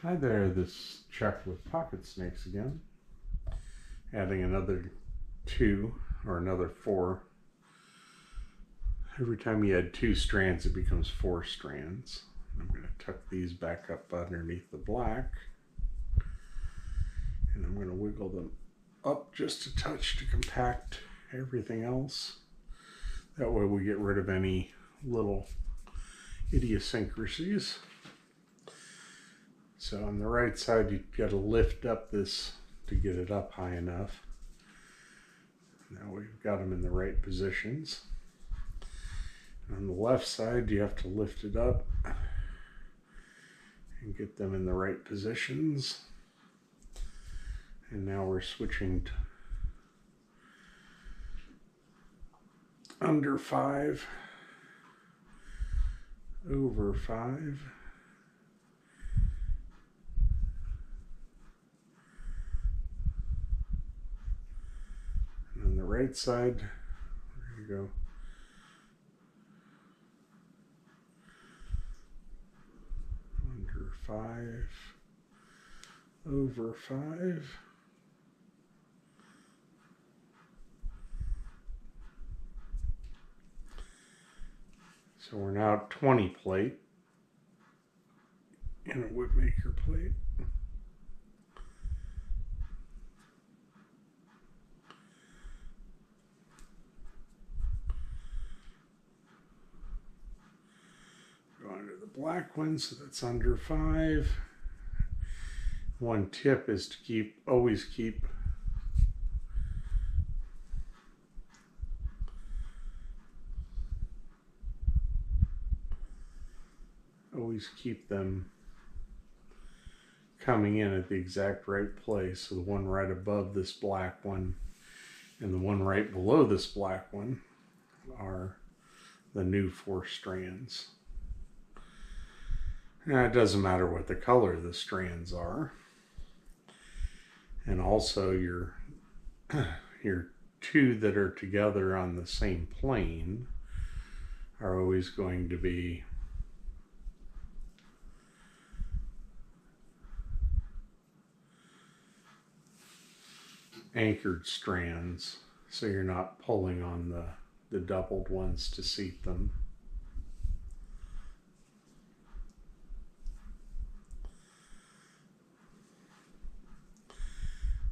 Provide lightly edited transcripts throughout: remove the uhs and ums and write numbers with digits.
Hi there, this Chuck with pocket snakes again. Adding another 2 or another 4. Every time you add 2 strands, it becomes 4 strands. I'm going to tuck these back up underneath the black. And I'm going to wiggle them up just a touch to compact everything else. That way we get rid of any little idiosyncrasies. So on the right side, you've got to lift up this to get it up high enough. Now we've got them in the right positions. On the left side, you have to lift it up and get them in the right positions. And now we're switching to under 5, over 5. On the right side, there you go. Under 5, over 5. So we're now at 20 plate in a whipmaker plate. Black one, so that's under 5. One tip is to always keep them coming in at the exact right place. So the one right above this black one and the one right below this black one are the new 4 strands. Now it doesn't matter what the color the strands are. And also your 2 that are together on the same plane are always going to be anchored strands, so you're not pulling on the doubled ones to seat them.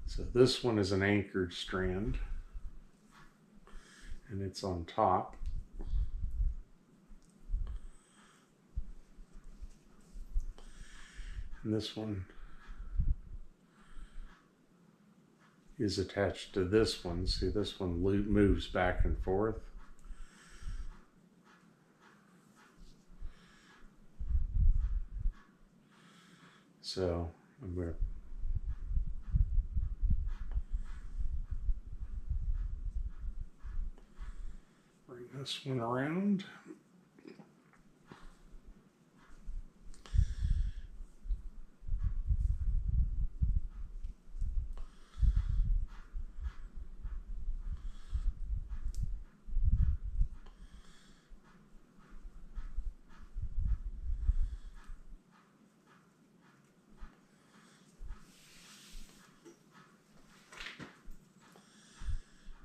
So this one is an anchored strand, and it's on top. And this one is attached to this one. See, this one moves back and forth. So I'm going to bring this one around.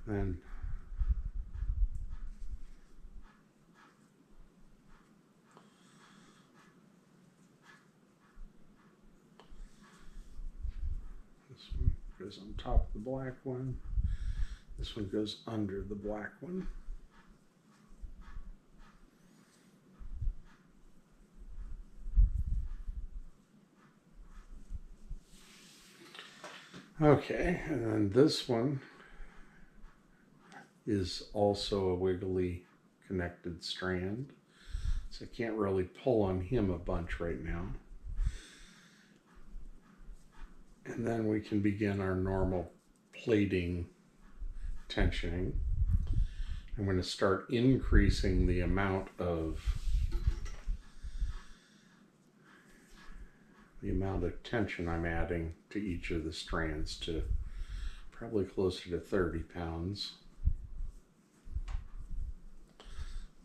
And this one goes on top of the black one. This one goes under the black one. Okay, and then this one is also a wiggly connected strand, so I can't really pull on him a bunch right now. And then we can begin our normal plating tensioning. I'm going to start increasing the amount of tension I'm adding to each of the strands to probably closer to 30 pounds.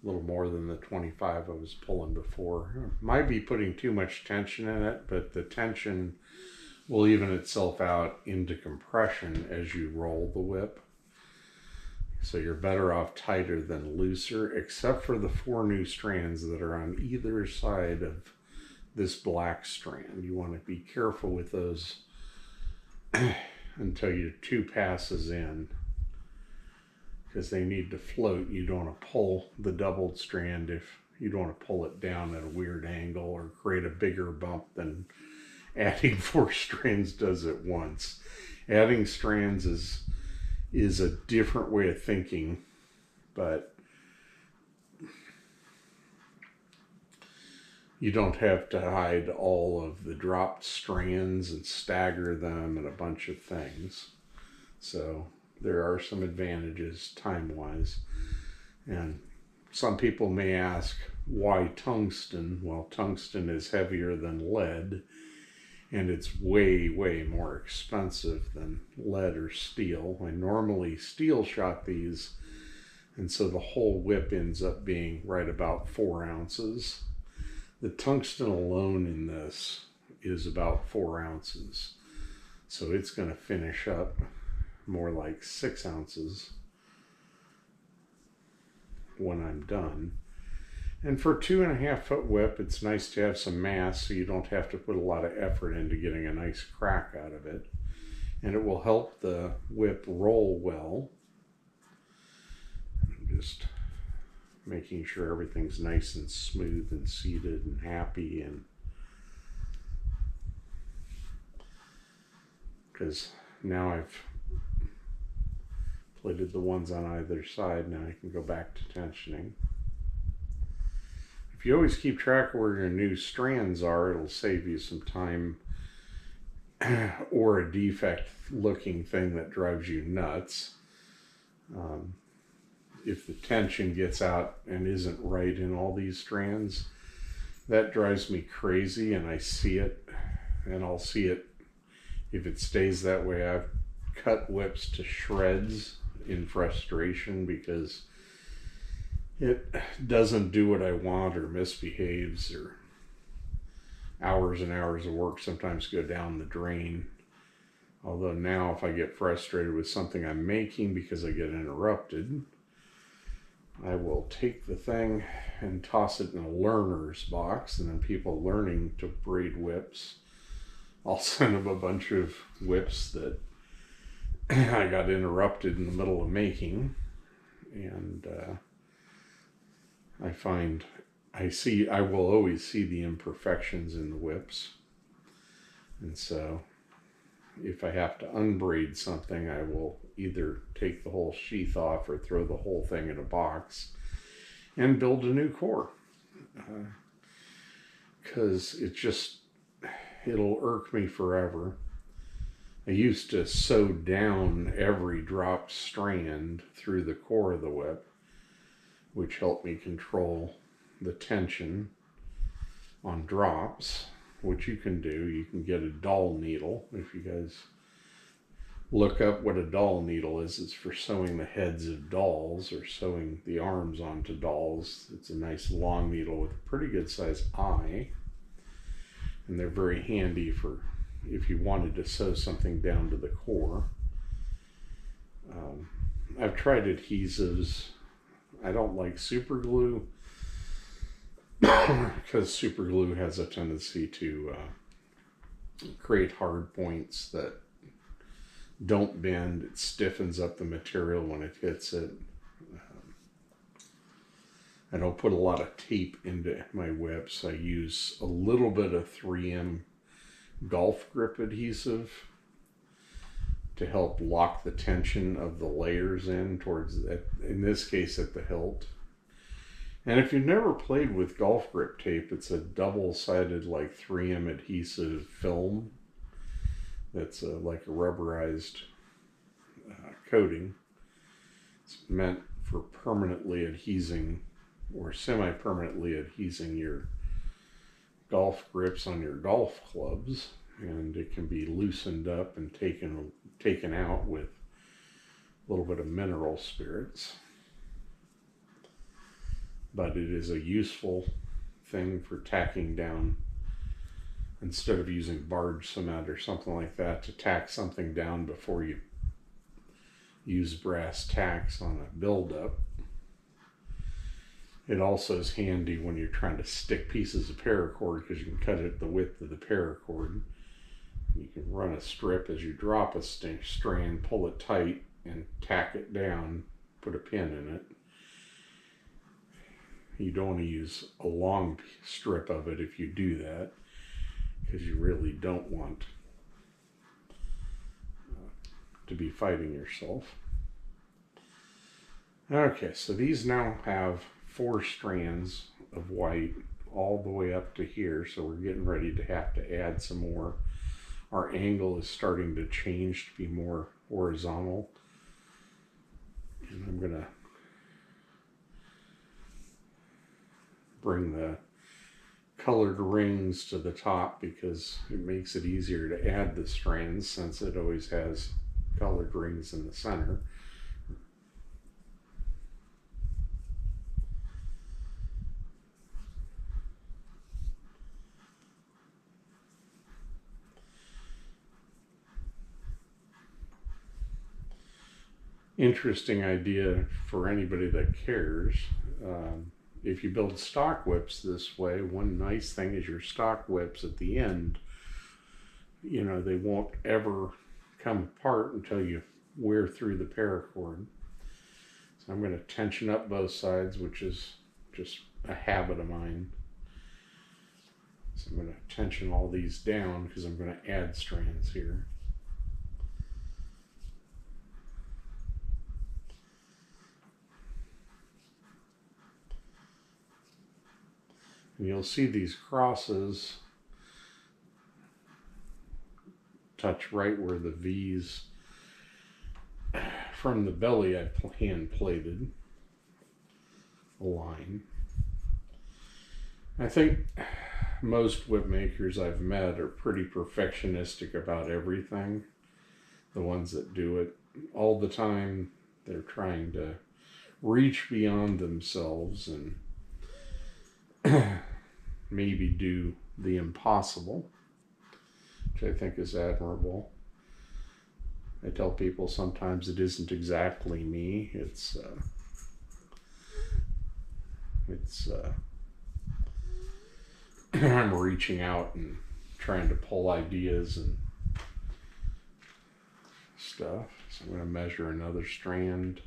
a little more than the 25 I was pulling before. Might be putting too much tension in it, but the tension will even itself out into compression as you roll the whip. So you're better off tighter than looser, except for the 4 new strands that are on either side of this black strand. You want to be careful with those until you're 2 passes in, because they need to float. You don't want to pull the doubled strand if you don't want to pull it down at a weird angle or create a bigger bump than adding 4 strands does at once. Adding strands is a different way of thinking, but you don't have to hide all of the dropped strands and stagger them and a bunch of things. So there are some advantages time-wise. And some people may ask, why tungsten? Well, tungsten is heavier than lead, and it's way, way more expensive than lead or steel. I normally steel shot these, and so the whole whip ends up being right about 4 ounces. The tungsten alone in this is about 4 ounces. So it's going to finish up more like 6 ounces when I'm done. And for a 2.5 foot whip, it's nice to have some mass so you don't have to put a lot of effort into getting a nice crack out of it. And it will help the whip roll well. I'm just making sure everything's nice and smooth and seated and happy, and because now I've plated the ones on either side, now I can go back to tensioning. If you always keep track of where your new strands are, it'll save you some time or a defect looking thing that drives you nuts. If the tension gets out and isn't right in all these strands, that drives me crazy, and I see it, and I'll see it if it stays that way. I've cut whips to shreds in frustration because it doesn't do what I want or misbehaves, or hours and hours of work sometimes go down the drain. Although now if I get frustrated with something I'm making because I get interrupted, I will take the thing and toss it in a learner's box, and then people learning to braid whips, I'll send them a bunch of whips that I got interrupted in the middle of making, and I find I will always see the imperfections in the whips, and so if I have to unbraid something, I will either take the whole sheath off or throw the whole thing in a box and build a new core. Because it'll irk me forever. I used to sew down every dropped strand through the core of the whip, which helped me control the tension on drops, which you can do. You can get a doll needle. If you guys look up what a doll needle is, it's for sewing the heads of dolls or sewing the arms onto dolls. It's a nice long needle with a pretty good sized eye, and they're very handy for if you wanted to sew something down to the core. I've tried adhesives. I don't like super glue because super glue has a tendency to create hard points that don't bend. It stiffens up the material when it hits it. I don't put a lot of tape into my whips. I use a little bit of 3M golf grip adhesive to help lock the tension of the layers in towards, in this case, at the hilt. And if you've never played with golf grip tape, it's a double-sided like 3M adhesive film that's like a rubberized coating. It's meant for permanently adhesing or semi-permanently adhesing your golf grips on your golf clubs, and it can be loosened up and taken out with a little bit of mineral spirits. but it is a useful thing for tacking down, instead of using barge cement or something like that, to tack something down before you use brass tacks on a buildup. It also is handy when you're trying to stick pieces of paracord, because you can cut it the width of the paracord. You can run a strip as you drop a strand, pull it tight, and tack it down, put a pin in it. You don't want to use a long strip of it if you do that, because you really don't want to be fighting yourself. Okay, so these now have 4 strands of white all the way up to here, so we're getting ready to have to add some more. Our angle is starting to change to be more horizontal, and I'm going to bring the colored rings to the top because it makes it easier to add the strands, since it always has colored rings in the center. Interesting idea for anybody that cares. If you build stock whips this way, one nice thing is your stock whips at the end, you know, they won't ever come apart until you wear through the paracord. So I'm going to tension up both sides, which is just a habit of mine. So I'm going to tension all these down because I'm going to add strands here. And you'll see these crosses touch right where the V's from the belly I hand plated a line. I think most whip makers I've met are pretty perfectionistic about everything. The ones that do it all the time, they're trying to reach beyond themselves and maybe do the impossible, which I think is admirable. I tell people sometimes it isn't exactly me. I'm reaching out and trying to pull ideas and stuff. So I'm going to measure another strand.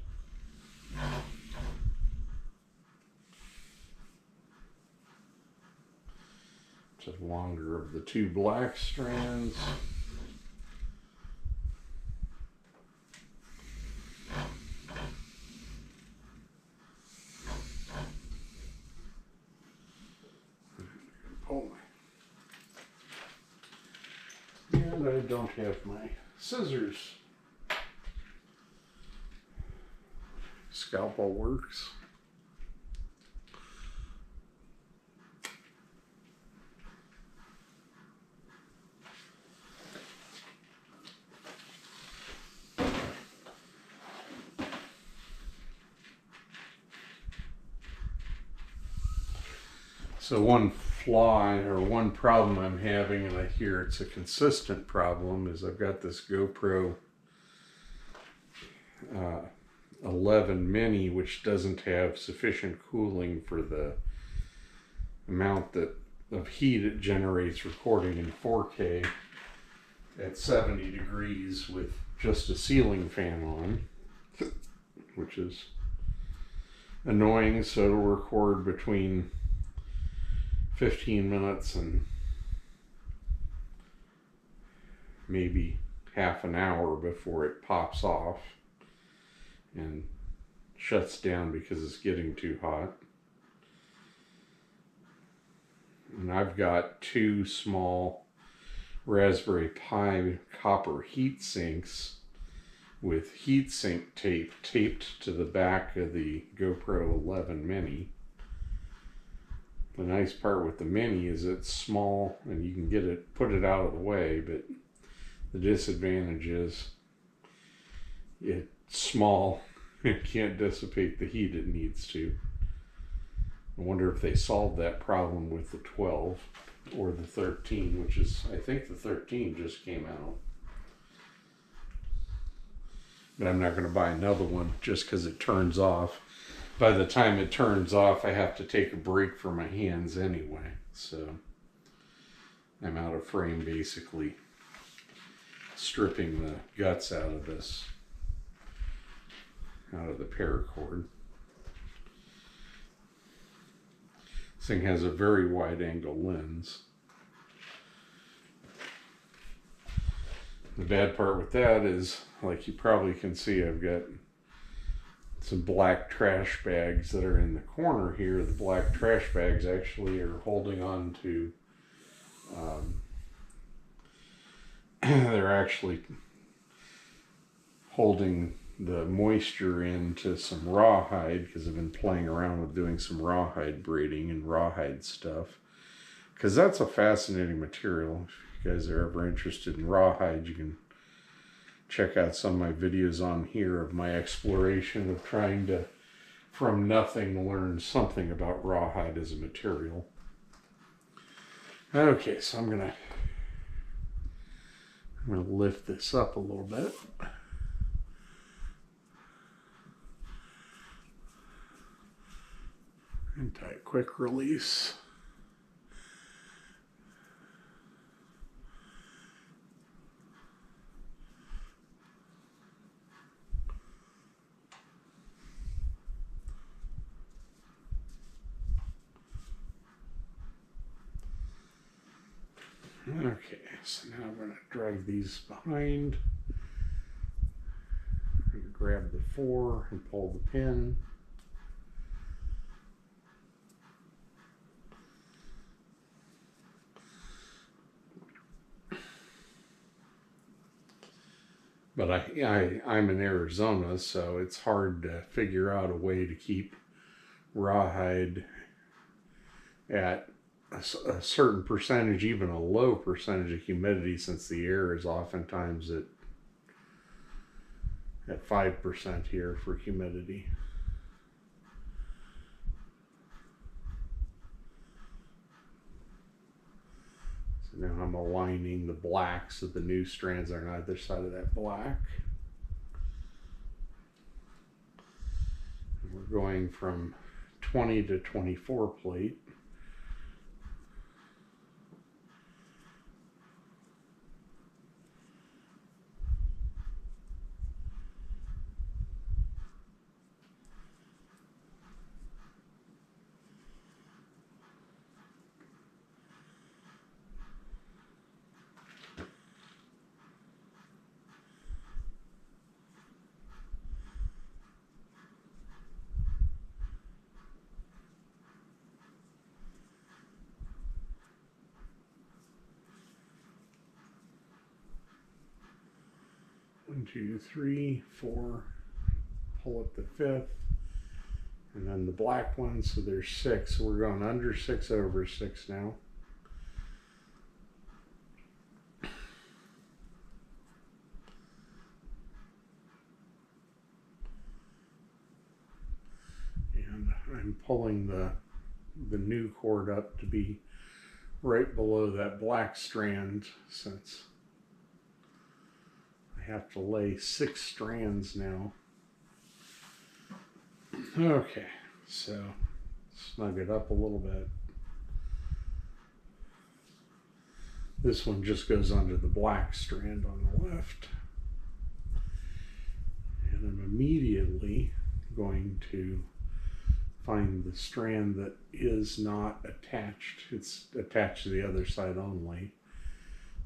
The longer of the 2 black strands. Oh my. And I don't have my scissors. Scalpel works. So one flaw or one problem I'm having, and I hear it's a consistent problem, is I've got this GoPro 11 mini, which doesn't have sufficient cooling for the amount of heat it generates recording in 4K at 70 degrees with just a ceiling fan on, which is annoying. So it'll record between 15 minutes and maybe half an hour before it pops off and shuts down because it's getting too hot. And I've got 2 small Raspberry Pi copper heat sinks with heatsink tape taped to the back of the GoPro 11 mini. The nice part with the mini is it's small and you can put it out of the way, but the disadvantage is it's small. It can't dissipate the heat it needs to. I wonder if they solved that problem with the 12 or the 13, which is, I think the 13 just came out. But I'm not going to buy another one just because it turns off. By the time it turns off, I have to take a break for my hands anyway. So I'm out of frame basically stripping the guts out of this, out of the paracord. This thing has a very wide angle lens. The bad part with that is, like you probably can see, I've got some black trash bags that are in the corner here. The black trash bags actually are holding on to, they're actually holding the moisture into some rawhide, because I've been playing around with doing some rawhide braiding and rawhide stuff, because that's a fascinating material. If you guys are ever interested in rawhide, you can check out some of my videos on here of my exploration of trying to, from nothing, learn something about rawhide as a material. Okay, so I'm gonna lift this up a little bit. And tie a quick release. Okay, so now I'm going to drag these behind. I'm going to grab the 4 and pull the pin. But I'm in Arizona, so it's hard to figure out a way to keep rawhide at a certain percentage, even a low percentage of humidity, since the air is oftentimes at 5% here for humidity. So now I'm aligning the black so the new strands are on either side of that black. And we're going from 20 to 24 plate. One, 2, 3, 4, pull up the 5th, and then the black one, so there's 6. So we're going under 6 over 6 now. And I'm pulling the new cord up to be right below that black strand, since I have to lay 6 strands now. Okay, so snug it up a little bit. This one just goes under the black strand on the left. And I'm immediately going to find the strand that is not attached. It's attached to the other side only.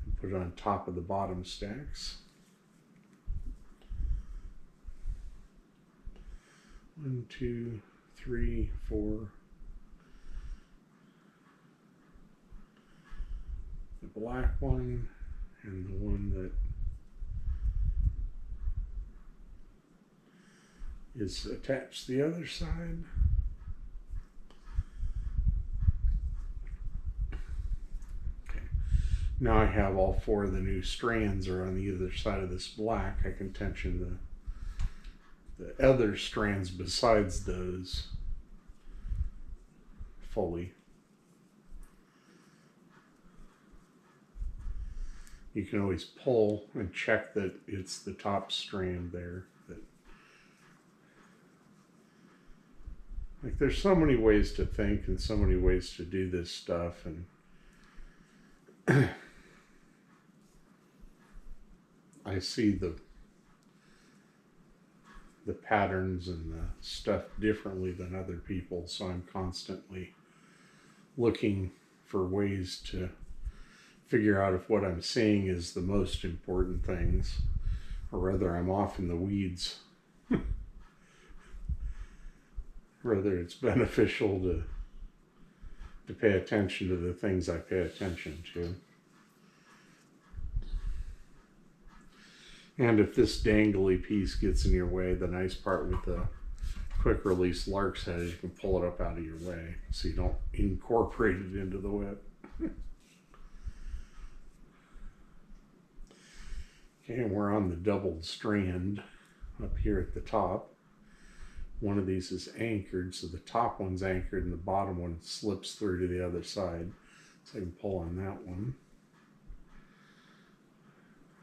And put it on top of the bottom stacks. 1, 2, 3, 4. The black one and the one that is attached to the other side. Okay. Now I have all 4 of the new strands are on either side of this black. I can tension the other strands besides those fully. You can always pull and check that it's the top strand there. Like, there's so many ways to think and so many ways to do this stuff, and I see the patterns and the stuff differently than other people, so I'm constantly looking for ways to figure out if what I'm seeing is the most important things, or whether I'm off in the weeds. Whether it's beneficial to pay attention to the things I pay attention to. And if this dangly piece gets in your way, the nice part with the quick release lark's head is you can pull it up out of your way so you don't incorporate it into the whip. Okay, and we're on the doubled strand up here at the top. One of these is anchored, so the top one's anchored and the bottom one slips through to the other side. So I can pull on that one.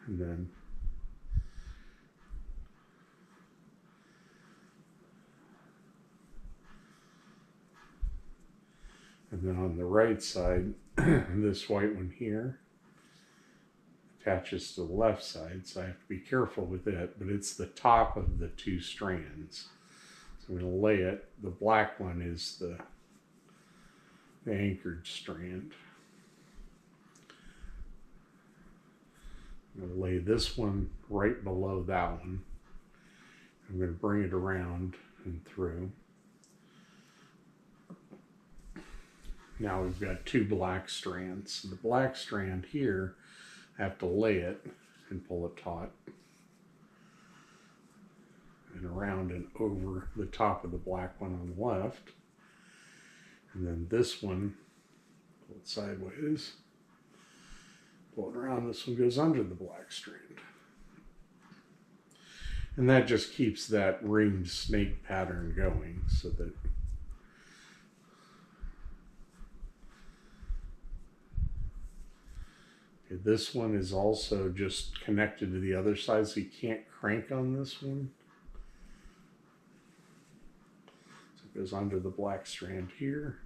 And then on the right side, this white one here attaches to the left side, so I have to be careful with it, but it's the top of the two strands. So I'm going to lay it. The black one is the anchored strand. I'm going to lay this one right below that one. I'm going to bring it around and through. Now we've got two black strands. The black strand here, I have to lay it and pull it taut and around and over the top of the black one on the left. And then this one, pull it sideways, pull it around. This one goes under the black strand. And that just keeps that ringed snake pattern going, so that this one is also just connected to the other side, so you can't crank on this one. So it goes under the black strand here.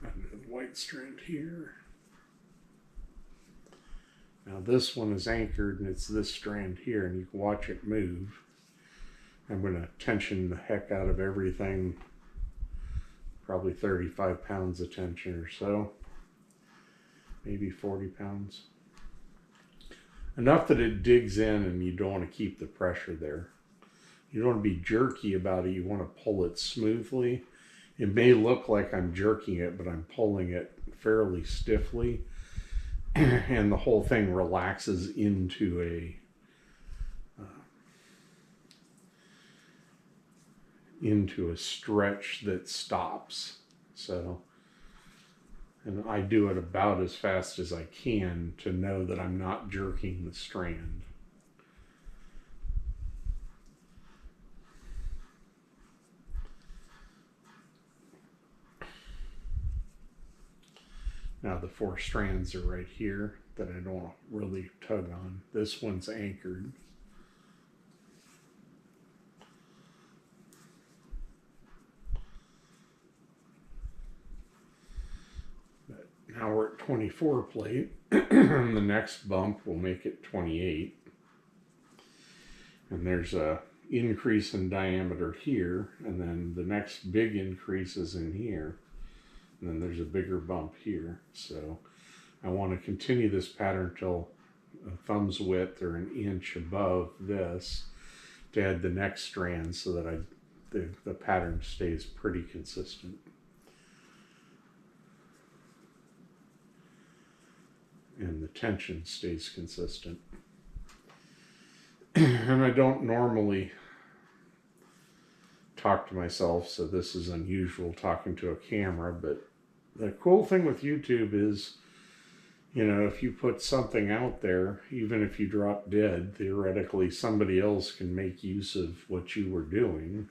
Under the white strand here. Now this one is anchored and it's this strand here, and you can watch it move. I'm going to tension the heck out of everything, probably 35 pounds of tension or so, maybe 40 pounds. Enough that it digs in and you don't want to keep the pressure there. You don't want to be jerky about it, you want to pull it smoothly. It may look like I'm jerking it, but I'm pulling it fairly stiffly, and the whole thing relaxes into a stretch that stops. So, and I do it about as fast as I can to know that I'm not jerking the strand. Now the four strands are right here that I don't want to really tug on. This one's anchored. Now we're at 24 plate. The next bump will make it 28. And there's a increase in diameter here, and then the next big increase is in here. And then there's a bigger bump here. So I want to continue this pattern till a thumb's width or an inch above this to add the next strand, so that the pattern stays pretty consistent. And the tension stays consistent. And I don't normally talk to myself, so this is unusual talking to a camera, but the cool thing with YouTube is You know, if you put something out there, even if you drop dead, theoretically somebody else can make use of what you were doing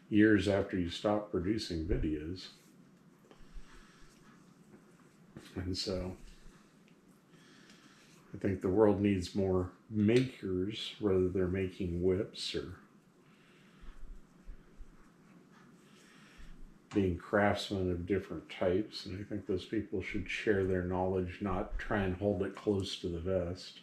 years after you stop producing videos. And so I think the world needs more makers, whether they're making whips or being craftsmen of different types. And I think those people should share their knowledge, not try and hold it close to the vest.